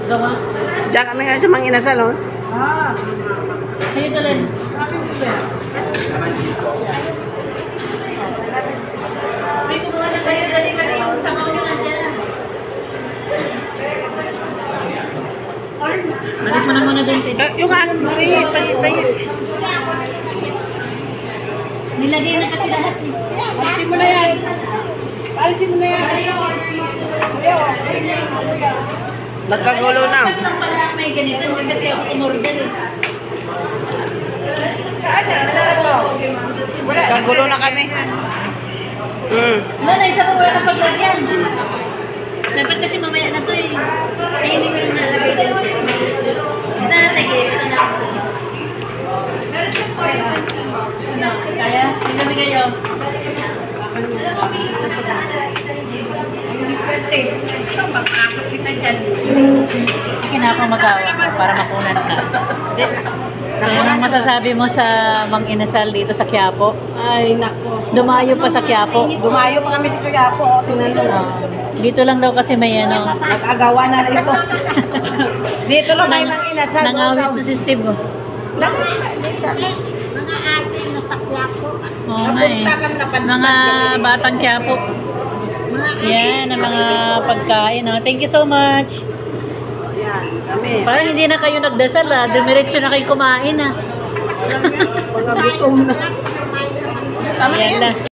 Gawa. Diyan kami ngayon sa Mang Inasal, oh. Sa'yo ka rin. May kumuha na kayo dali kasi yung sama ko nandiyan. Balik mo na muna din, Tito. Yung tayo. Nilagay na kasi lahat. Palisin mo na yan. Palisin mo na yan. Nagkagulo na. Lang pala may ganito. Hindi kasi ako kumorder eh. Saan na? Nagkagulo na kami. Wala, isa pa wala kang paglagyan. Dapat kasi mamaya na to eh. Ay, hindi ko lang nalagay din. Ito na, sige. Ito na ako sa inyo. Ano, kaya? Hindi kayo. Makasok kita dyan. Kinakang magawa mo para makunan ka. So, anong masasabi mo sa Mang Inasal dito sa Quiapo? Ay, nako. Dumayo pa sa Quiapo. Dumayo pa kami sa Quiapo. Tingnan mo. Dito lang daw kasi may ano. Nag-agawa na rin ito. Dito lang may Mang Inasal. Nangawit na si Steve. Oh. Mga ate na sa Quiapo. Oo nga eh. Mga batang Quiapo. Yan, ang mga pagkain. Oh. Thank you so much. Yan, kami. Parang hindi na kayo nagdasal ah. Dumiretso na kayo kumain ah. Pag-abitom na. Tama na Yan yan. lang.